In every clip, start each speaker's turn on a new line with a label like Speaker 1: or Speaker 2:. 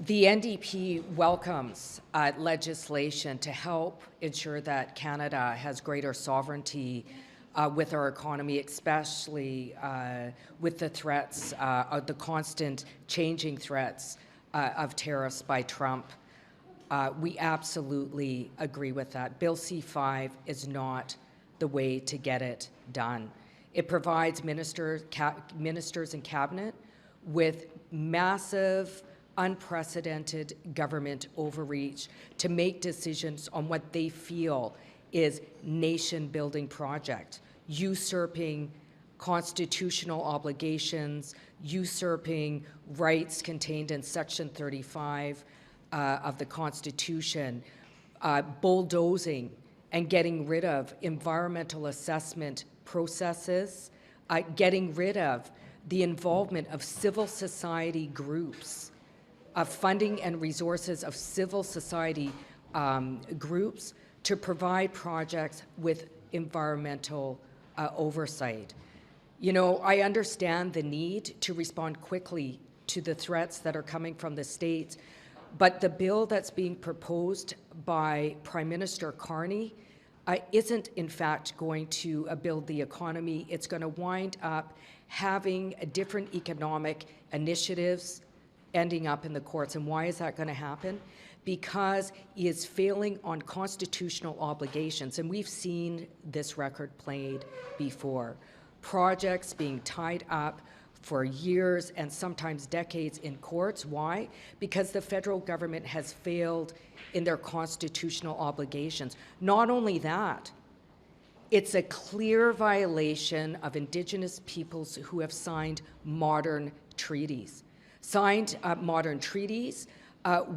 Speaker 1: The NDP welcomes legislation to help ensure that Canada has greater sovereignty with our economy, especially with the threats, the constant changing threats of tariffs by Trump. We absolutely agree with that. Bill C-5 is not the way to get it done. It provides ministers and cabinet with massive, unprecedented government overreach to make decisions on what they feel is nation-building project, usurping constitutional obligations, usurping rights contained in Section 35 of the Constitution, bulldozing and getting rid of environmental assessment processes, getting rid of the involvement of civil society groups, funding and resources of civil society groups to provide projects with environmental oversight. You know, I understand the need to respond quickly to the threats that are coming from the states, but the bill that's being proposed by Prime Minister Carney isn't in fact going to build the economy. It's going to wind up having different economic initiatives ending up in the courts. And why is that going to happen? Because he is failing on constitutional obligations. And we've seen this record played before. Projects being tied up for years and sometimes decades in courts. Why? Because the federal government has failed in their constitutional obligations. Not only that, it's a clear violation of Indigenous peoples who have signed modern treaties.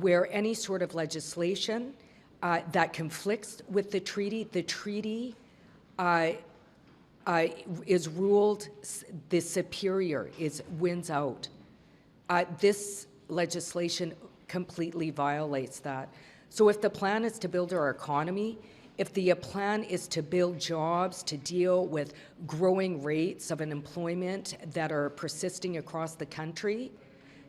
Speaker 1: Where any sort of legislation that conflicts with the treaty is ruled the superior, wins out. This legislation completely violates that. So if the plan is to build our economy, if the plan is to build jobs, to deal with growing rates of unemployment that are persisting across the country,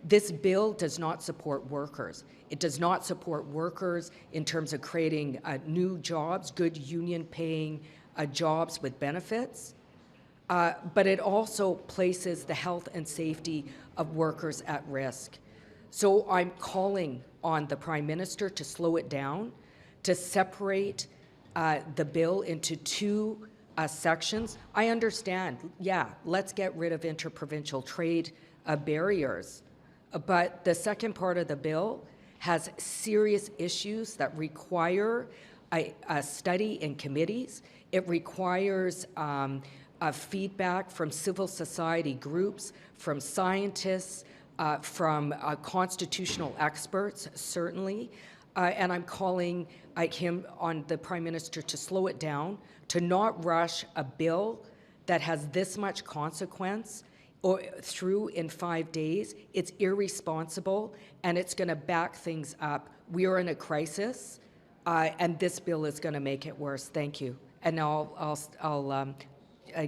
Speaker 1: this bill does not support workers. It does not support workers in terms of creating new jobs, good union-paying jobs with benefits, but it also places the health and safety of workers at risk. So I'm calling on the Prime Minister to slow it down, to separate the bill into two sections. I understand, yeah, let's get rid of interprovincial trade barriers, but the second part of the bill has serious issues that require a study in committees. It requires feedback from civil society groups, from scientists, from constitutional experts, certainly. And I'm calling on the Prime Minister to slow it down, to not rush a bill that has this much consequence through in 5 days. It's irresponsible, and it's going to back things up. We are in a crisis, and this bill is going to make it worse. Thank you. And now I'll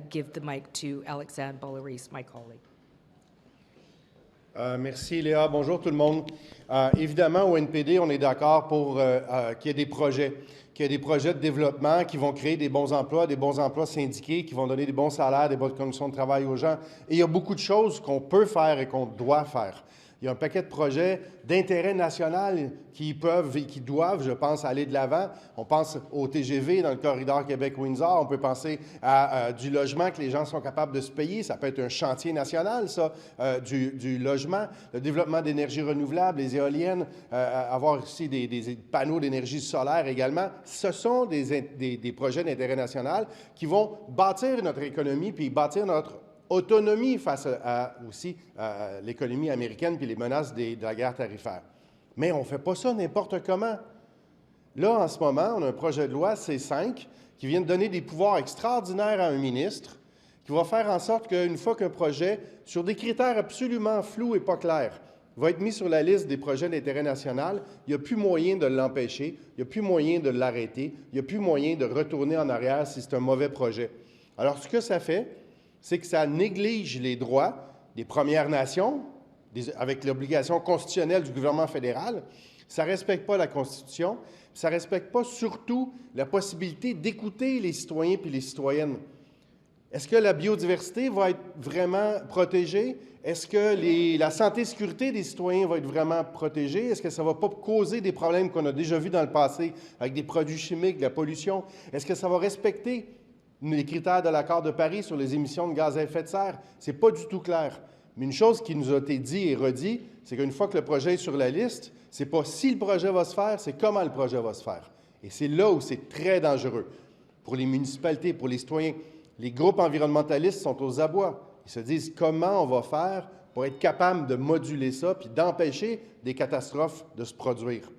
Speaker 1: give the mic to Alexandre Boulerice, my colleague.
Speaker 2: Merci, Léa. Bonjour tout le monde. Évidemment, au NPD, on est d'accord pour qu'il y ait des projets, de développement qui vont créer des bons emplois syndiqués, qui vont donner des bons salaires, des bonnes conditions de travail aux gens. Et il y a beaucoup de choses qu'on peut faire et qu'on doit faire. Il y a un paquet de projets d'intérêt national qui peuvent et qui doivent, je pense, aller de l'avant. On pense au TGV dans le corridor Québec-Windsor. On peut penser à du logement que les gens sont capables de se payer. Ça peut être un chantier national, ça, du logement. Le développement d'énergie renouvelable, les éoliennes, avoir aussi des panneaux d'énergie solaire également. Ce sont des projets d'intérêt national qui vont bâtir notre économie puis bâtir notre autonomie face à l'économie américaine puis les menaces de la guerre tarifaire. Mais on ne fait pas ça n'importe comment. Là, en ce moment, on a un projet de loi C-5 qui vient de donner des pouvoirs extraordinaires à un ministre qui va faire en sorte qu'une fois qu'un projet, sur des critères absolument flous et pas clairs, va être mis sur la liste des projets d'intérêt national, il n'y a plus moyen de l'empêcher, il n'y a plus moyen de l'arrêter, il n'y a plus moyen de retourner en arrière si c'est un mauvais projet. Alors, ce que ça fait, c'est que ça néglige les droits des Premières Nations, avec l'obligation constitutionnelle du gouvernement fédéral, ça ne respecte pas la Constitution, ça ne respecte pas surtout la possibilité d'écouter les citoyens et les citoyennes. Est-ce que la biodiversité va être vraiment protégée? Est-ce que la santé et sécurité des citoyens va être vraiment protégée? Est-ce que ça ne va pas causer des problèmes qu'on a déjà vus dans le passé avec des produits chimiques, de la pollution? Est-ce que ça va respecter les critères de l'accord de Paris sur les émissions de gaz à effet de serre? Ce n'est pas du tout clair. Mais une chose qui nous a été dit et redit, c'est qu'une fois que le projet est sur la liste, ce n'est pas si le projet va se faire, c'est comment le projet va se faire. Et c'est là où c'est très dangereux pour les municipalités, pour les citoyens. Les groupes environnementalistes sont aux abois. Ils se disent comment on va faire pour être capable de moduler ça puis d'empêcher des catastrophes de se produire.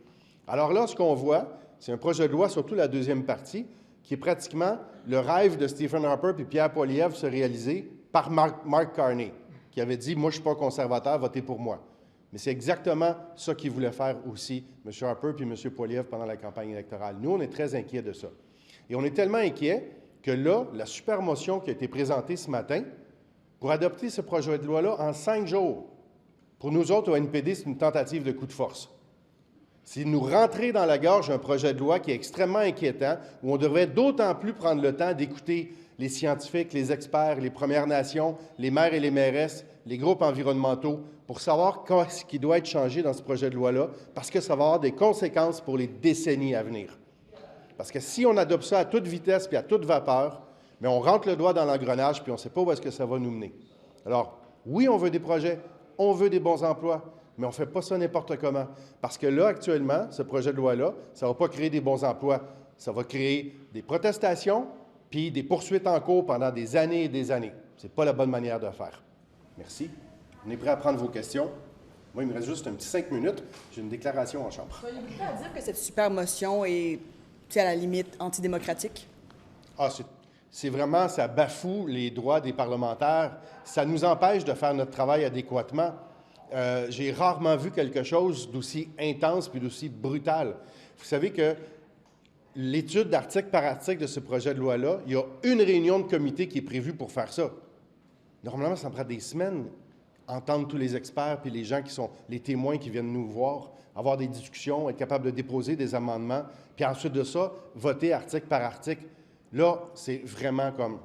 Speaker 2: Alors là, ce qu'on voit, c'est un projet de loi, surtout la deuxième partie, qui est pratiquement le rêve de Stephen Harper puis Pierre Poilievre se réaliser par Mark Carney, qui avait dit « Moi, je ne suis pas conservateur, votez pour moi ». Mais c'est exactement ça qu'ils voulaient faire aussi, M. Harper puis M. Poilievre, pendant la campagne électorale. Nous, on est très inquiets de ça. Et on est tellement inquiets que là, la super motion qui a été présentée ce matin, pour adopter ce projet de loi-là en 5 jours, pour nous autres, au NPD, c'est une tentative de coup de force. C'est nous rentrer dans la gorge un projet de loi qui est extrêmement inquiétant, où on devrait d'autant plus prendre le temps d'écouter les scientifiques, les experts, les Premières Nations, les maires et les mairesses, les groupes environnementaux, pour savoir ce qui doit être changé dans ce projet de loi-là, parce que ça va avoir des conséquences pour les décennies à venir. Parce que si on adopte ça à toute vitesse puis à toute vapeur, mais on rentre le doigt dans l'engrenage puis on ne sait pas où est-ce que ça va nous mener. Alors, oui, on veut des projets, on veut des bons emplois, mais on ne fait pas ça n'importe comment. Parce que là, actuellement, ce projet de loi-là, ça ne va pas créer des bons emplois. Ça va créer des protestations puis des poursuites en cours pendant des années et des années. Ce n'est pas la bonne manière de faire. Merci. On est prêt à prendre vos questions. Moi, il me reste juste un petit 5 minutes. J'ai une déclaration en chambre.
Speaker 3: Soyez-vous prêt à dire que cette super motion est, à la limite, antidémocratique?
Speaker 2: Ah, c'est vraiment, ça bafoue les droits des parlementaires. Ça nous empêche de faire notre travail adéquatement. J'ai rarement vu quelque chose d'aussi intense puis d'aussi brutal. Vous savez que l'étude d'article par article de ce projet de loi-là, il y a une réunion de comité qui est prévue pour faire ça. Normalement, ça prend des semaines, entendre tous les experts puis les gens qui sont les témoins qui viennent nous voir, avoir des discussions, être capable de déposer des amendements, puis ensuite de ça, voter article par article. Là, c'est vraiment comme,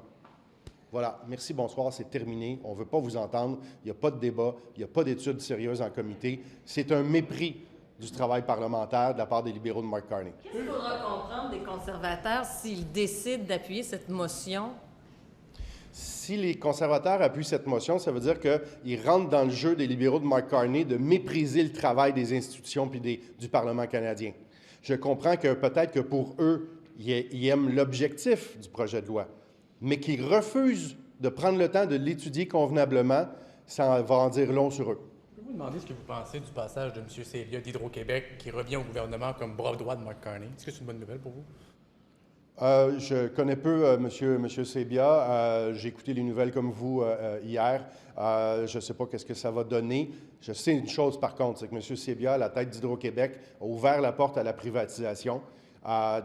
Speaker 2: voilà, merci, bonsoir, c'est terminé, on ne veut pas vous entendre, il n'y a pas de débat, il n'y a pas d'études sérieuses en comité. C'est un mépris du travail parlementaire de la part des libéraux de Mark Carney.
Speaker 4: Qu'est-ce qu'il faudra comprendre des conservateurs s'ils décident d'appuyer cette motion?
Speaker 2: Si les conservateurs appuient cette motion, ça veut dire qu'ils rentrent dans le jeu des libéraux de Mark Carney de mépriser le travail des institutions puis du Parlement canadien. Je comprends que peut-être que pour eux, ils aiment l'objectif du projet de loi, mais qu'ils refusent de prendre le temps de l'étudier convenablement, ça va en dire long sur eux.
Speaker 5: Pouvez-vous demander ce que vous pensez du passage de M. Leah d'Hydro-Québec qui revient au gouvernement comme bras droit de Mark Carney? Est-ce que c'est une bonne nouvelle pour vous?
Speaker 2: Je connais peu M. Sebia. J'ai écouté les nouvelles comme vous hier. Je ne sais pas qu'est-ce que ça va donner. Je sais une chose, par contre, c'est que M. Sebia, à la tête d'Hydro-Québec, a ouvert la porte à la privatisation.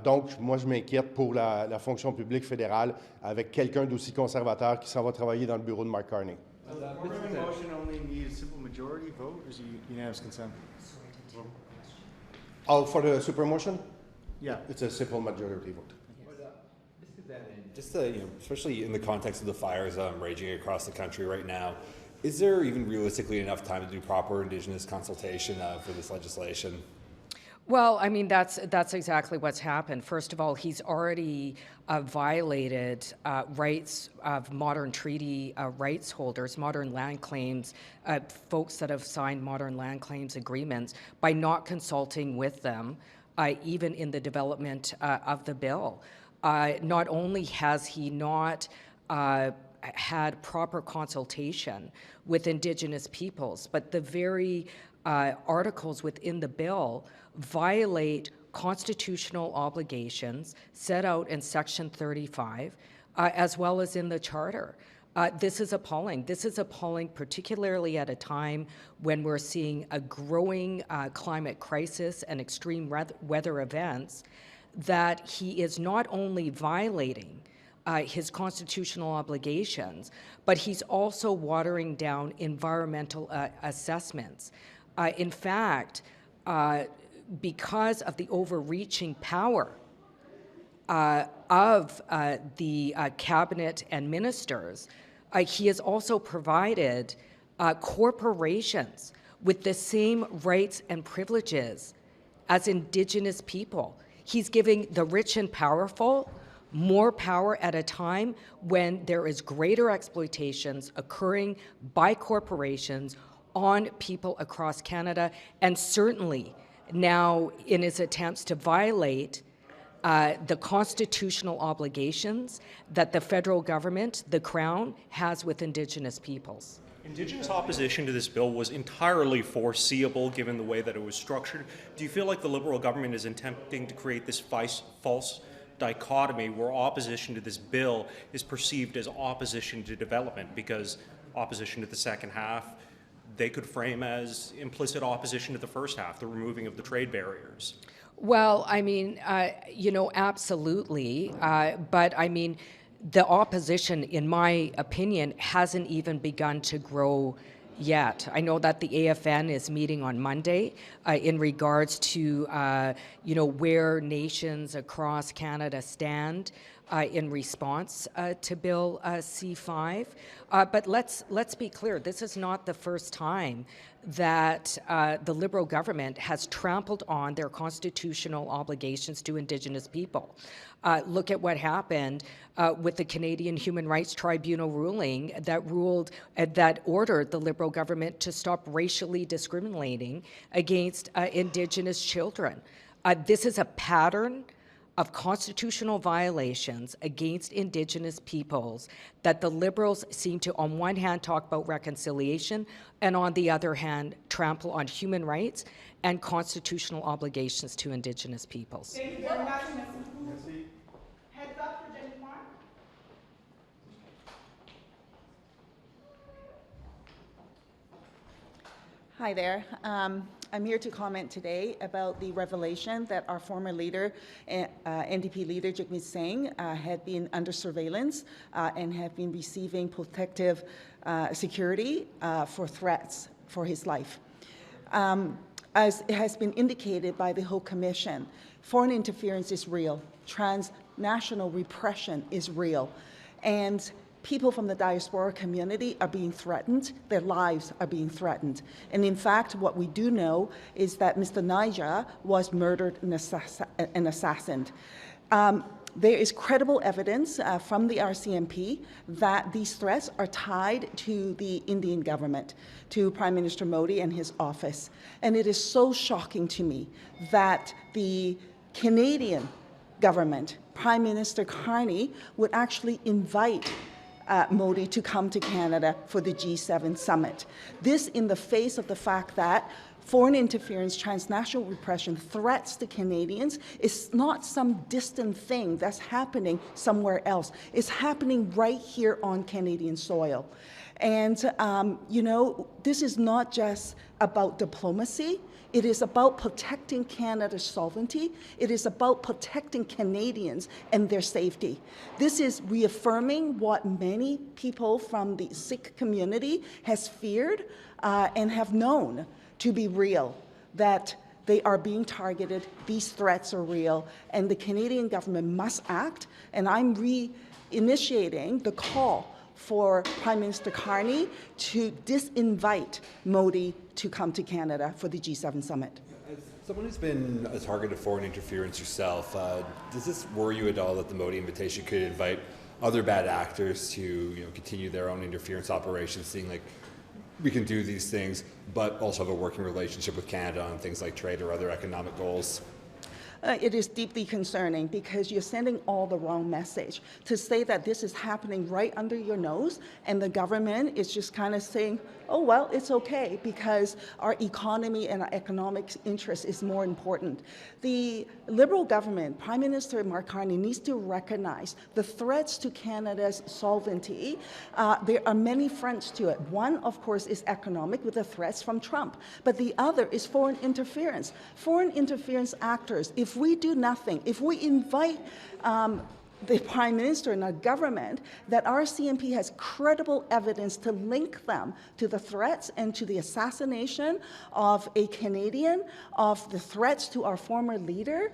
Speaker 2: Donc, moi, je m'inquiète pour la fonction publique fédérale avec quelqu'un d'aussi conservateur qui s'en va travailler dans le bureau de Mark Carney.
Speaker 6: Does that motion only need a simple majority vote, or is it unanimous consent?
Speaker 2: Oh, for the super motion?
Speaker 6: Yeah.
Speaker 2: It's a simple majority vote.
Speaker 7: Just especially in the context of the fires raging across the country right now, is there even realistically enough time to do proper Indigenous consultation for this legislation?
Speaker 1: Well, I mean, that's exactly what's happened. First of all, he's already violated rights of modern treaty rights holders, modern land claims, folks that have signed modern land claims agreements by not consulting with them, even in the development of the bill. Not only has he not had proper consultation with Indigenous peoples, but the very articles within the bill violate constitutional obligations set out in Section 35, as well as in the Charter. This is appalling. This is appalling, particularly at a time when we're seeing a growing climate crisis and extreme weather events, that he is not only violating his constitutional obligations, but he's also watering down environmental assessments. In fact, because of the overreaching power of the cabinet and ministers, he has also provided corporations with the same rights and privileges as Indigenous people. He's giving the rich and powerful more power at a time when there is greater exploitations occurring by corporations on people across Canada, and certainly now in his attempts to violate the constitutional obligations that the federal government, the Crown, has with Indigenous peoples.
Speaker 8: Indigenous opposition to this bill was entirely foreseeable given the way that it was structured. Do you feel like the Liberal government is attempting to create this false dichotomy where opposition to this bill is perceived as opposition to development, because opposition to the second half they could frame as implicit opposition to the first half, the removing of the trade barriers?
Speaker 1: Well, I mean, absolutely. But I mean, the opposition, in my opinion, hasn't even begun to grow yet. I know that the AFN is meeting on Monday in regards to, where nations across Canada stand in response to Bill C-5. But let's be clear, this is not the first time that the Liberal government has trampled on their constitutional obligations to Indigenous people. Look at what happened with the Canadian Human Rights Tribunal ruling that ordered the Liberal government to stop racially discriminating against Indigenous children. This is a pattern of constitutional violations against Indigenous peoples that the Liberals seem to, on one hand, talk about reconciliation, and on the other hand, trample on human rights and constitutional obligations to Indigenous peoples.
Speaker 9: Thank you very much, Heads up for Jenny Kwan.
Speaker 10: Hi there. I'm here to comment today about the revelation that our former leader, NDP leader Jagmeet Singh, had been under surveillance and had been receiving protective security for threats for his life. As it has been indicated by the whole commission, foreign interference is real, transnational repression is real, and people from the diaspora community are being threatened, their lives are being threatened. And in fact, what we do know is that Mr. Niger was murdered and assassinated. There is credible evidence from the RCMP that these threats are tied to the Indian government, to Prime Minister Modi and his office. And it is so shocking to me that the Canadian government, Prime Minister Carney, would actually invite Modi to come to Canada for the G7 summit. This in the face of the fact that foreign interference, transnational repression, threats to Canadians is not some distant thing that's happening somewhere else. It's happening right here on Canadian soil. And, this is not just about diplomacy. It is about protecting Canada's sovereignty. It is about protecting Canadians and their safety. This is reaffirming what many people from the Sikh community has feared and have known to be real, that they are being targeted, these threats are real, and the Canadian government must act. And I'm re-initiating the call for Prime Minister Carney to disinvite Modi to come to Canada for the G7 summit.
Speaker 7: As someone who's been a target of foreign interference yourself, does this worry you at all that the Modi invitation could invite other bad actors to continue their own interference operations, seeing like we can do these things, but also have a working relationship with Canada on things like trade or other economic goals?
Speaker 10: It is deeply concerning because you're sending all the wrong message to say that this is happening right under your nose and the government is just kind of saying, oh, well, it's okay because our economy and our economic interest is more important. The Liberal government, Prime Minister Mark Carney, needs to recognize the threats to Canada's sovereignty. There are many fronts to it. One, of course, is economic with the threats from Trump, but the other is foreign interference. Foreign interference actors, if we do nothing, if we invite the Prime Minister and our government that our CMP has credible evidence to link them to the threats and to the assassination of a Canadian, of the threats to our former leader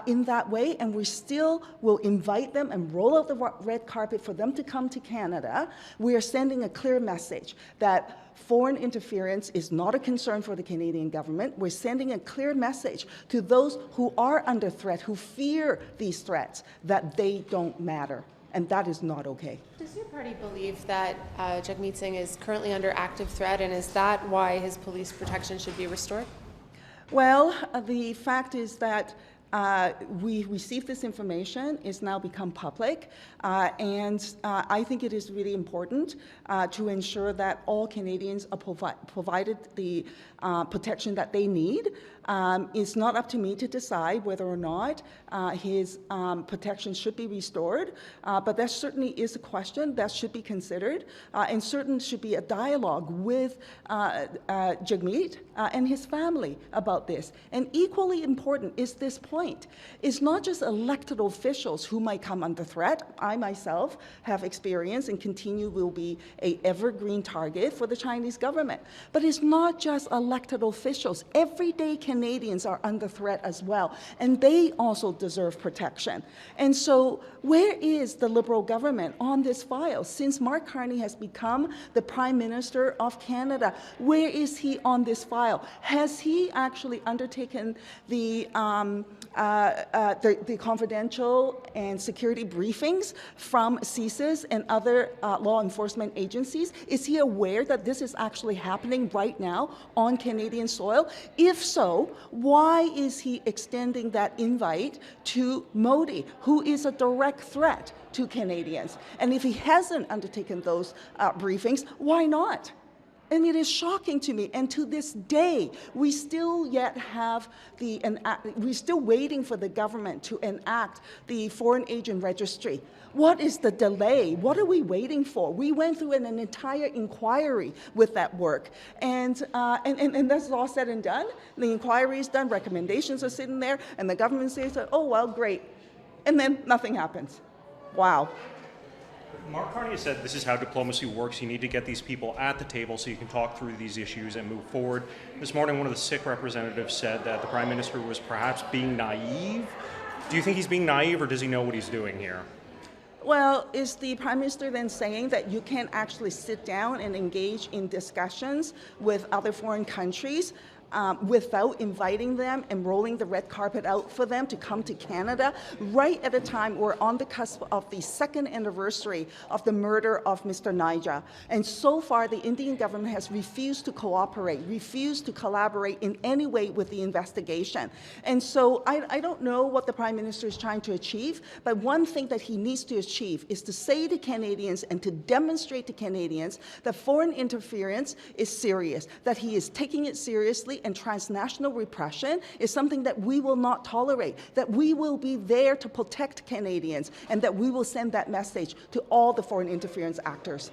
Speaker 10: in that way, and we still will invite them and roll out the red carpet for them to come to Canada. We are sending a clear message that foreign interference is not a concern for the Canadian government. We're sending a clear message to those who are under threat, who fear these threats, that they don't matter. And that is not okay.
Speaker 11: Does your party believe that Jagmeet Singh is currently under active threat, and is that why his police protection should be restored?
Speaker 10: Well, the fact is that we received this information, it's now become public, and I think it is really important to ensure that all Canadians are provided the protection that they need. It's not up to me to decide whether or not his protection should be restored, but that certainly is a question that should be considered, and certainly should be a dialogue with Jagmeet and his family about this. And equally important is this point. It's not just elected officials who might come under threat. I myself have experienced and continue will be an evergreen target for the Chinese government. But it's not just elected officials. Everyday Canadians are under threat as well, and they also deserve protection. And so where is the Liberal government on this file? Since Mark Carney has become the Prime Minister of Canada, where is he on this file? Has he actually undertaken the confidential and security briefings from CSIS and other law enforcement agencies? Is he aware that this is actually happening right now on Canadian soil? If so, why is he extending that invite to Modi, who is a direct threat to Canadians? And if he hasn't undertaken those briefings, why not? And it is shocking to me, and to this day, we still yet have we're still waiting for the government to enact the Foreign Agent Registry. What is the delay? What are we waiting for? We went through an entire inquiry with that work, and that's all said and done. The inquiry is done, recommendations are sitting there, and the government says, oh, well, great. And then nothing happens. Wow.
Speaker 8: Mark Carney has said this is how diplomacy works. You need to get these people at the table so you can talk through these issues and move forward. This morning, one of the Sikh representatives said that the Prime Minister was perhaps being naive. Do you think he's being naive, or does he know what he's doing here?
Speaker 10: Well, is the Prime Minister then saying that you can't actually sit down and engage in discussions with other foreign countries without inviting them and rolling the red carpet out for them to come to Canada, right at a time we're on the cusp of the second anniversary of the murder of Mr. Naija. And so far, the Indian government has refused to cooperate, refused to collaborate in any way with the investigation. And so I don't know what the Prime Minister is trying to achieve, but one thing that he needs to achieve is to say to Canadians and to demonstrate to Canadians that foreign interference is serious, that he is taking it seriously, and transnational repression is something that we will not tolerate, that we will be there to protect Canadians, and that we will send that message to all the foreign interference actors.